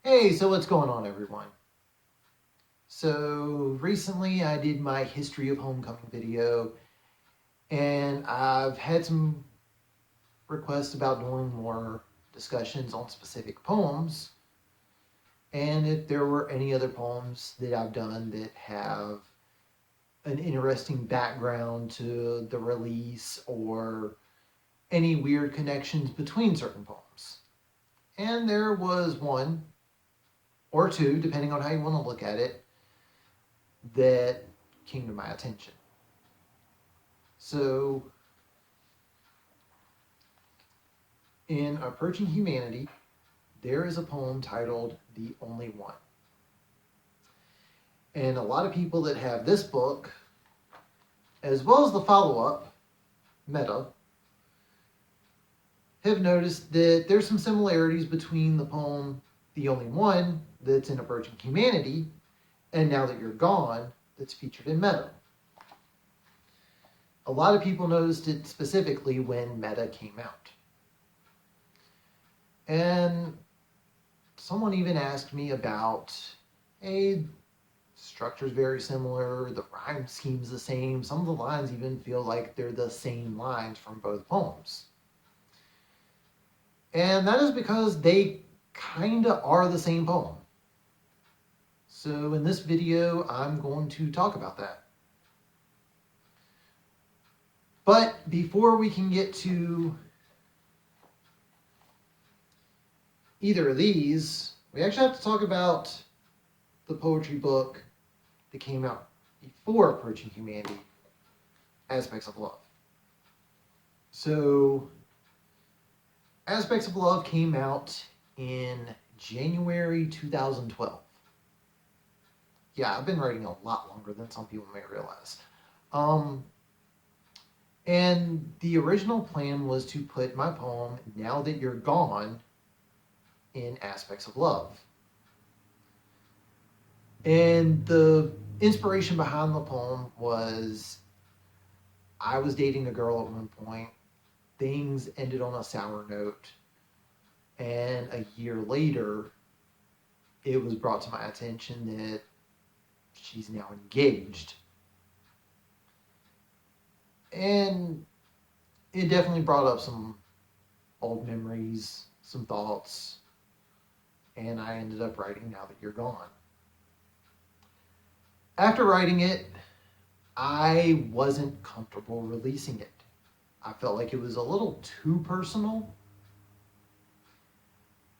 Hey, so what's going on, everyone? So recently I did my history of homecoming video, and I've had some requests about doing more discussions on specific poems, and if there were any other poems that I've done that have an interesting background to the release or any weird connections between certain poems. And there was one or two, depending on how you want to look at it, that came to my attention. So, in Approaching Humanity, there is a poem titled The Only One. And a lot of people that have this book, as well as the follow up, Meta, have noticed that there's some similarities between the poem The Only One that's in Approaching Humanity and Now That You're Gone that's featured in Meta. A lot of people noticed it specifically when Meta came out. And someone even asked me about, hey, structure's very similar, the rhyme scheme's the same, some of the lines even feel like they're the same lines from both poems. And that is because they kinda are the same poem. So in this video, I'm going to talk about that. But before we can get to either of these, we actually have to talk about the poetry book that came out before Approaching Humanity, Aspects of Love. So, Aspects of Love came out in January 2012. Yeah, I've been writing a lot longer than some people may realize. And the original plan was to put my poem, Now That You're Gone, in Aspects of Love. And the inspiration behind the poem was I was dating a girl at one point. Things ended on a sour note. And a year later, it was brought to my attention that she's now engaged. And it definitely brought up some old memories, some thoughts, and I ended up writing Now That You're Gone. After writing it, I wasn't comfortable releasing it. I felt like it was a little too personal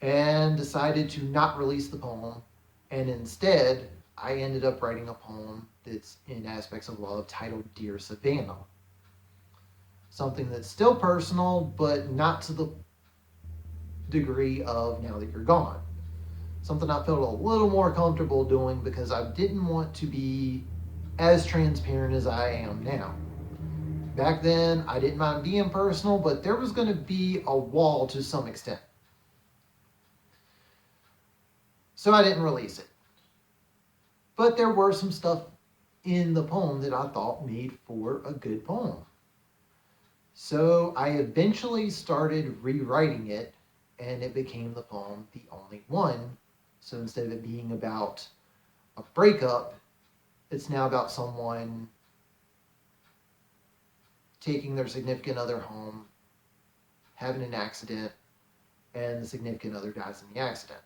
and decided to not release the poem. And instead, I ended up writing a poem that's in Aspects of Love titled Dear Savannah. Something that's still personal, but not to the degree of Now That You're Gone. Something I felt a little more comfortable doing because I didn't want to be as transparent as I am now. Back then, I didn't mind being personal, but there was going to be a wall to some extent. So I didn't release it. But there were some stuff in the poem that I thought made for a good poem. So I eventually started rewriting it, and it became the poem The Only One. So instead of it being about a breakup, it's now about someone taking their significant other home, having an accident, and the significant other dies in the accident.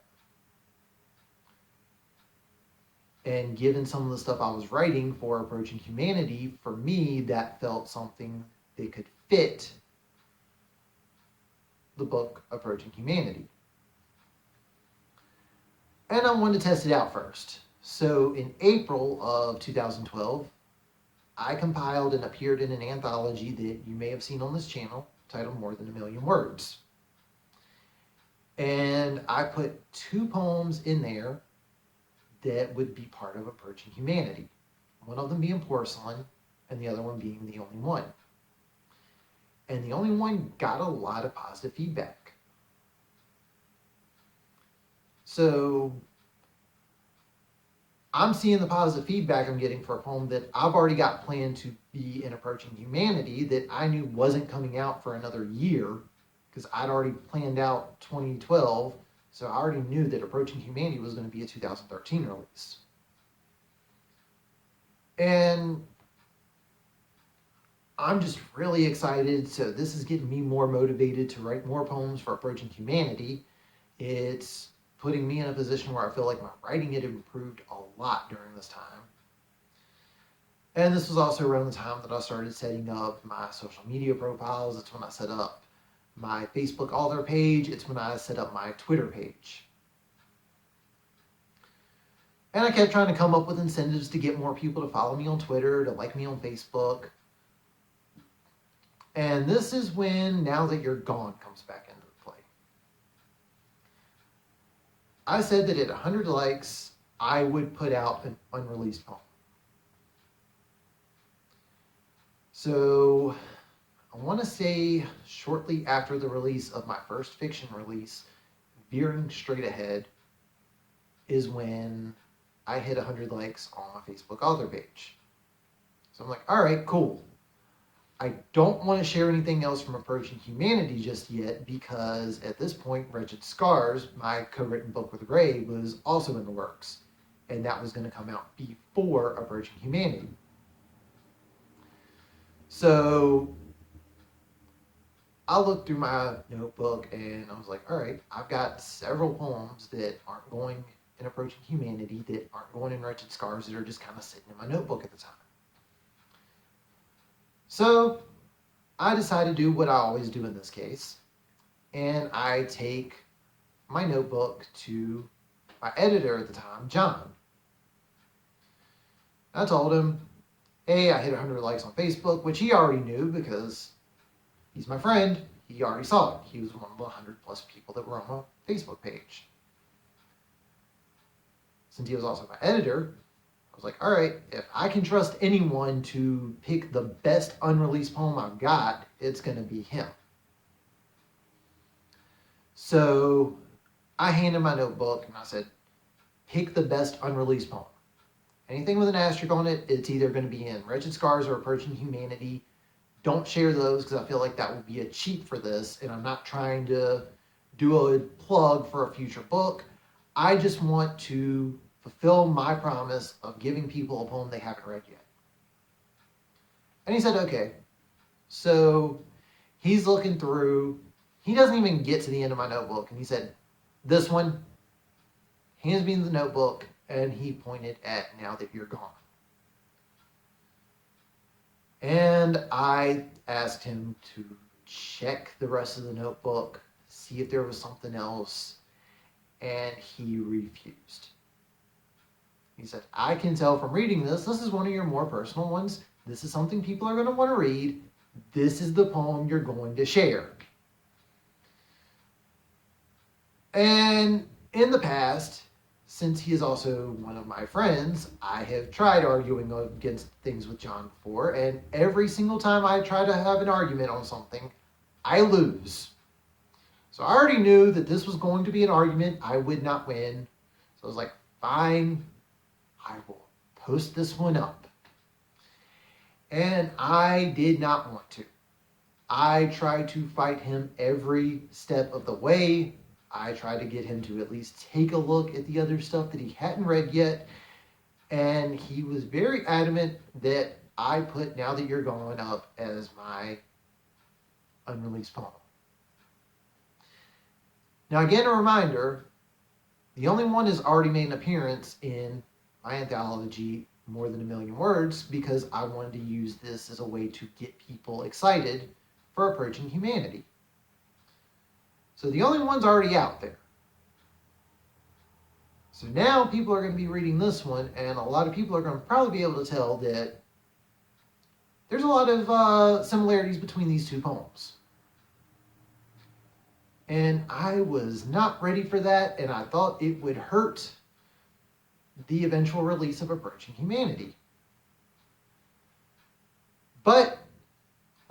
And given some of the stuff I was writing for Approaching Humanity, for me, that felt something that could fit the book Approaching Humanity. And I wanted to test it out first. So in April of 2012, I compiled and appeared in an anthology that you may have seen on this channel titled More Than a Million Words. And I put 2 poems in there that would be part of Approaching Humanity. One of them being Porcelain, and the other one being The Only One. And The Only One got a lot of positive feedback. So I'm seeing the positive feedback I'm getting for a poem that I've already got planned to be in Approaching Humanity that I knew wasn't coming out for another year because I'd already planned out 2012. So I already knew that Approaching Humanity was going to be a 2013 release. And I'm just really excited. So this is getting me more motivated to write more poems for Approaching Humanity. It's putting me in a position where I feel like my writing had improved a lot during this time. And this was also around the time that I started setting up my social media profiles. It's when I set up my Facebook author page. It's when I set up my Twitter page. And I kept trying to come up with incentives to get more people to follow me on Twitter, to like me on Facebook. And this is when Now That You're Gone comes back into the play. I said that at 100 likes, I would put out an unreleased poem. So I want to say shortly after the release of my first fiction release, Veering Straight Ahead, is when I hit 100 likes on my Facebook author page. So I'm like, all right, cool. I don't want to share anything else from Approaching Humanity just yet because at this point, Wretched Scars, my co-written book with Ray, was also in the works. And that was going to come out before Approaching Humanity. So I looked through my notebook and I was like, all right, I've got several poems that aren't going in Approaching Humanity, that aren't going in Wretched Scars, that are just kind of sitting in my notebook at the time. So I decided to do what I always do in this case, and I take my notebook to my editor at the time, John. I told him, hey, I hit 100 likes on Facebook, which he already knew because he's my friend. He already saw it. He was one of the 100 plus people that were on my Facebook page. Since he was also my editor, I was like, all right, if I can trust anyone to pick the best unreleased poem I've got, it's going to be him. So I handed him my notebook and I said, pick the best unreleased poem. Anything with an asterisk on it, it's either going to be in Wretched Scars or Approaching Humanity. Don't share those because I feel like that would be a cheat for this, and I'm not trying to do a plug for a future book. I just want to fulfill my promise of giving people a poem they haven't read yet. And he said, okay. So he's looking through. He doesn't even get to the end of my notebook. And he said, this one, hands me the notebook. And he pointed at Now That You're Gone. And I asked him to check the rest of the notebook, see if there was something else. And he refused. He said, I can tell from reading this is one of your more personal ones. This is something people are going to want to read. This is the poem you're going to share. And in the past, since he is also one of my friends, I have tried arguing against things with John before, and every single time I try to have an argument on something, I lose. So I already knew that this was going to be an argument I would not win. So I was like, fine, I will post this one up. And I did not want to. I tried to fight him every step of the way. I tried to get him to at least take a look at the other stuff that he hadn't read yet. And he was very adamant that I put Now That You're Gone up as my unreleased poem. Now again, a reminder, the only one has already made an appearance in my anthology, More Than a Million Words, because I wanted to use this as a way to get people excited for Approaching Humanity. So the only one's already out there. So now people are going to be reading this one, and a lot of people are going to probably be able to tell that there's a lot of similarities between these two poems. And I was not ready for that, and I thought it would hurt the eventual release of Approaching Humanity. But,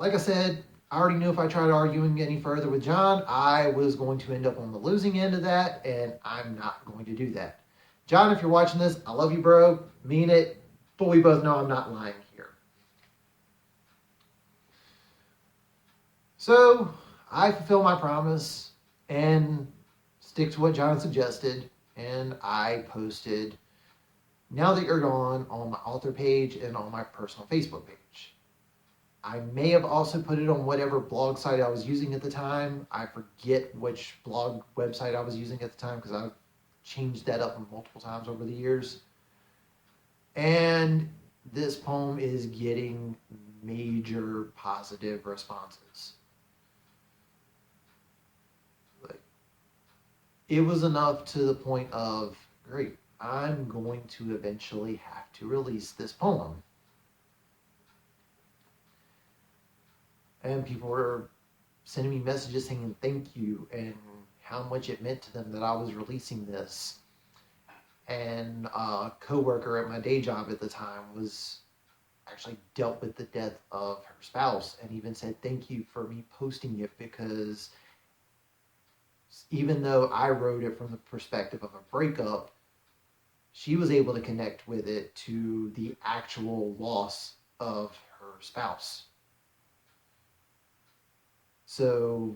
like I said, I already knew if I tried arguing any further with John, I was going to end up on the losing end of that, and I'm not going to do that. John, if you're watching this, I love you, bro. Mean it. But we both know I'm not lying here. So, I fulfill my promise, and stick to what John suggested, and I posted Now That You're Gone on my author page and on my personal Facebook page. I may have also put it on whatever blog site I was using at the time. I forget which blog website I was using at the time because I've changed that up multiple times over the years. And this poem is getting major positive responses. It was enough to the point of, great, I'm going to eventually have to release this poem. And people were sending me messages saying thank you and how much it meant to them that I was releasing this. And a co-worker at my day job at the time was actually dealt with the death of her spouse and even said thank you for me posting it, because even though I wrote it from the perspective of a breakup, she was able to connect with it to the actual loss of her spouse. So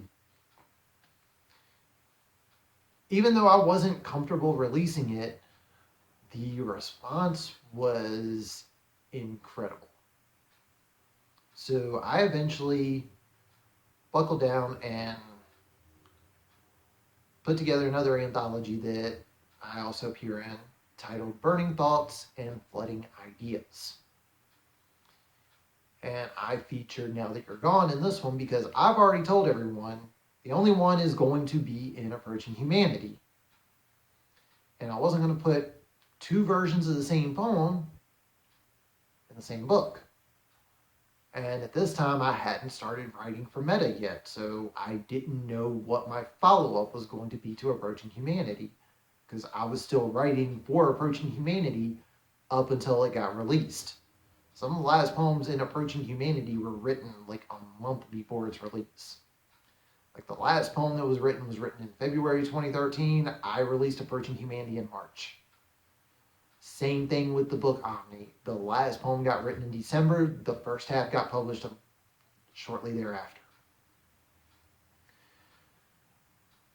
even though I wasn't comfortable releasing it, the response was incredible. So I eventually buckled down and put together another anthology that I also appear in, titled Burning Thoughts and Flooding Ideas. And I featured Now That You're Gone in this one because I've already told everyone the only one is going to be in Approaching Humanity. And I wasn't going to put two versions of the same poem in the same book. And at this time, I hadn't started writing for Meta yet, so I didn't know what my follow-up was going to be to Approaching Humanity, because I was still writing for Approaching Humanity up until it got released. Some of the last poems in Approaching Humanity were written like a month before its release. Like the last poem that was written in February 2013. I released Approaching Humanity in March. Same thing with the book Omni. The last poem got written in December. The first half got published shortly thereafter.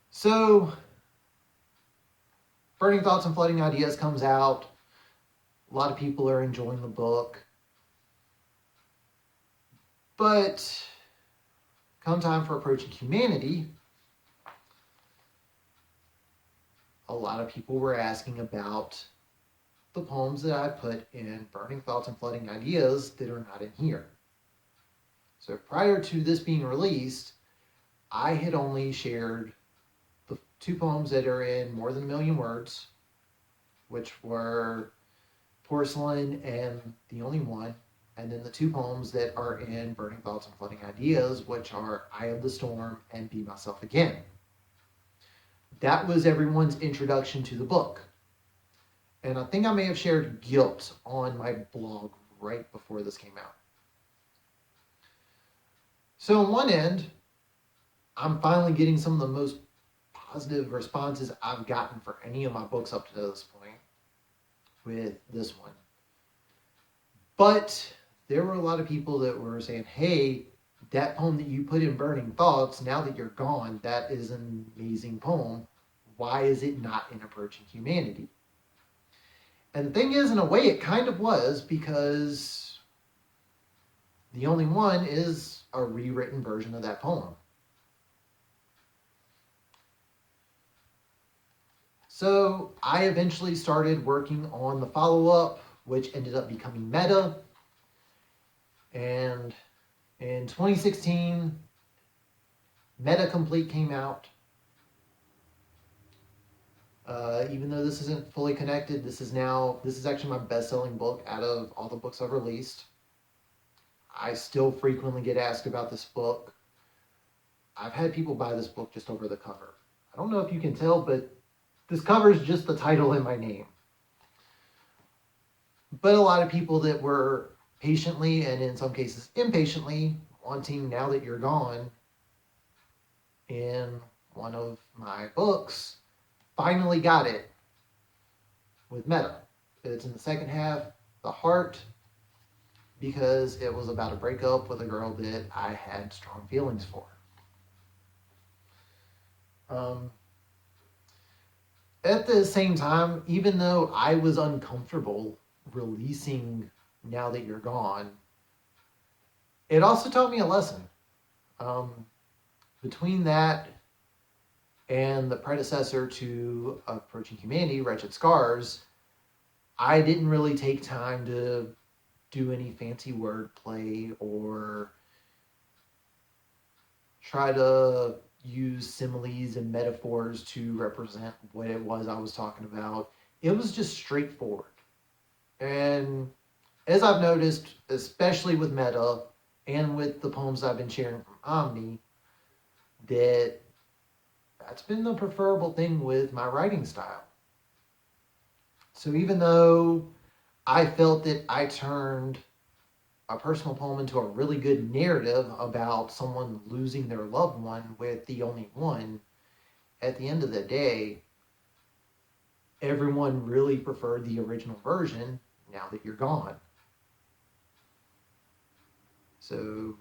So, Burning Thoughts and Flooding Ideas comes out. A lot of people are enjoying the book. But come time for Approaching Humanity, a lot of people were asking about the poems that I put in Burning Thoughts and Flooding Ideas that are not in here. So prior to this being released, I had only shared the two poems that are in More Than a Million Words, which were Porcelain and The Only One, and then the two poems that are in Burning Thoughts and Flooding Ideas, which are Eye of the Storm and Be Myself Again. That was everyone's introduction to the book. And I think I may have shared Guilt on my blog right before this came out. So on one end, I'm finally getting some of the most positive responses I've gotten for any of my books up to this point with this one. But there were a lot of people that were saying, hey, that poem that you put in Burning Thoughts, Now That You're Gone, that is an amazing poem. Why is it not in Approaching Humanity? And the thing is, in a way, it kind of was, because The Only One is a rewritten version of that poem. So I eventually started working on the follow-up, which ended up becoming Meta. And in 2016, Meta Complete came out. Even though this isn't fully connected, this is actually my best-selling book out of all the books I've released. I still frequently get asked about this book. I've had people buy this book just over the cover. I don't know if you can tell, but this cover is just the title and my name. But a lot of people that were patiently, and in some cases impatiently, wanting Now That You're Gone in one of my books, finally got it with Meta. It's in the second half, The Heart, because it was about a breakup with a girl that I had strong feelings for. at the same time, even though I was uncomfortable releasing Now That You're Gone, it also taught me a lesson. Um, Between that and the predecessor to Approaching Humanity, Wretched Scars, I didn't really take time to do any fancy wordplay or try to use similes and metaphors to represent what it was I was talking about. It was just straightforward. And as I've noticed, especially with meta and with the poems I've been sharing from Omni, that that's been the preferable thing with my writing style. So even though I felt that I turned a personal poem into a really good narrative about someone losing their loved one with The Only One, at the end of the day, everyone really preferred the original version, Now That You're Gone. So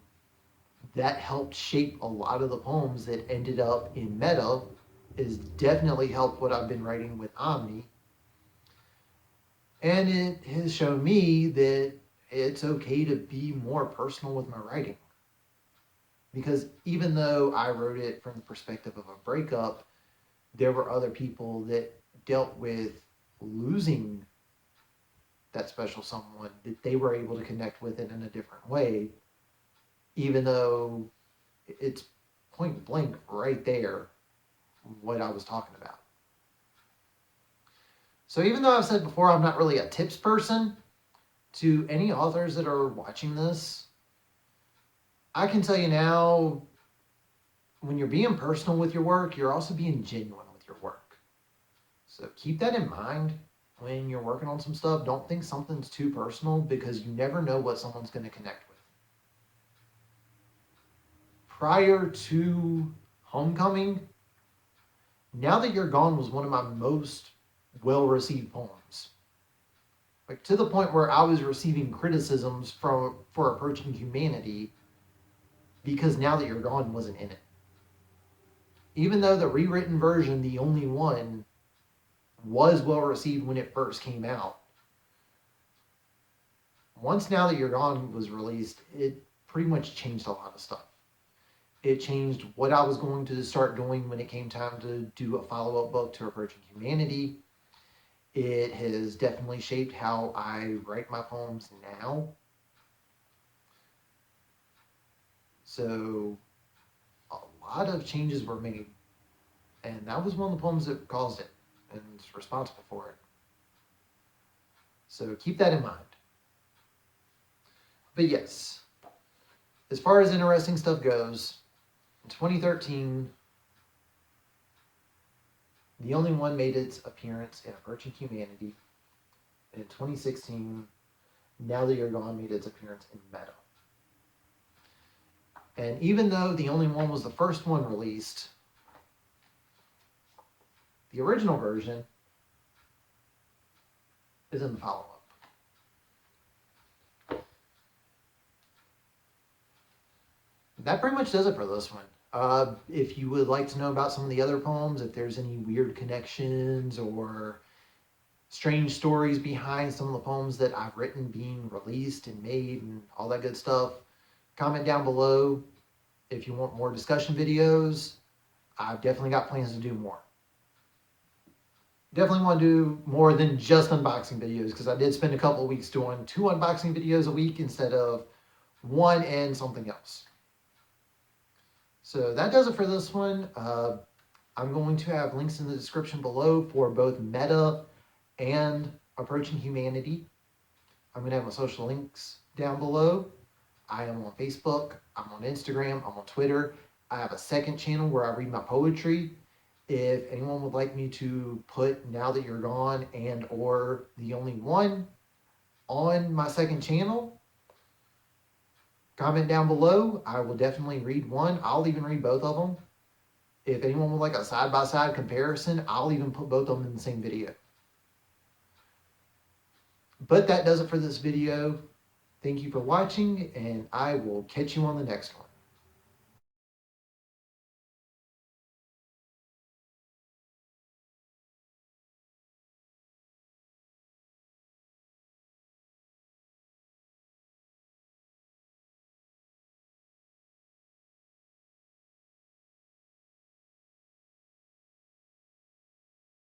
that helped shape a lot of the poems that ended up in meta. Has definitely helped what I've been writing with Omni. And it has shown me that it's okay to be more personal with my writing. Because even though I wrote it from the perspective of a breakup, there were other people that dealt with losing that special someone that they were able to connect with it in a different way, even though it's point blank right there what I was talking about. So even though I've said before I'm not really a tips person, to any authors that are watching this, I can tell you now, when you're being personal with your work, you're also being genuine with your work. So keep that in mind when you're working on some stuff. Don't think something's too personal, because you never know what someone's going to connect with. Prior to Homecoming, Now That You're Gone was one of my most well-received poems. Like, to the point where I was receiving criticisms for Approaching Humanity because Now That You're Gone wasn't in it. Even though the rewritten version, The Only One, was well received when it first came out, once Now That You're Gone was released, it pretty much changed a lot of stuff. It changed what I was going to start doing when it came time to do a follow-up book to Approaching Humanity. It has definitely shaped how I write my poems now. So a lot of changes were made, and that was one of the poems that caused it and is responsible for it. So keep that in mind. But yes, as far as interesting stuff goes, in 2013, The Only One made its appearance in Approaching Humanity. And in 2016, Now That You're Gone made its appearance in Meta. And even though The Only One was the first one released, the original version is in the follow-up. That pretty much does it for this one. If you would like to know about some of the other poems, if there's any weird connections or strange stories behind some of the poems that I've written being released and made and all that good stuff, comment down below. If you want more discussion videos, I've definitely got plans to do more. Definitely want to do more than just unboxing videos, because I did spend a couple of weeks doing 2 unboxing videos a week instead of 1 and something else. So that does it for this one. I'm going to have links in the description below for both Meta and Approaching Humanity. I'm going to have my social links down below. I am on Facebook, I'm on Instagram, I'm on Twitter. I have a second channel where I read my poetry. If anyone would like me to put Now That You're Gone and or The Only One on my second channel, comment down below. I will definitely read one. I'll even read both of them. If anyone would like a side-by-side comparison, I'll even put both of them in the same video. But that does it for this video. Thank you for watching, and I will catch you on the next one.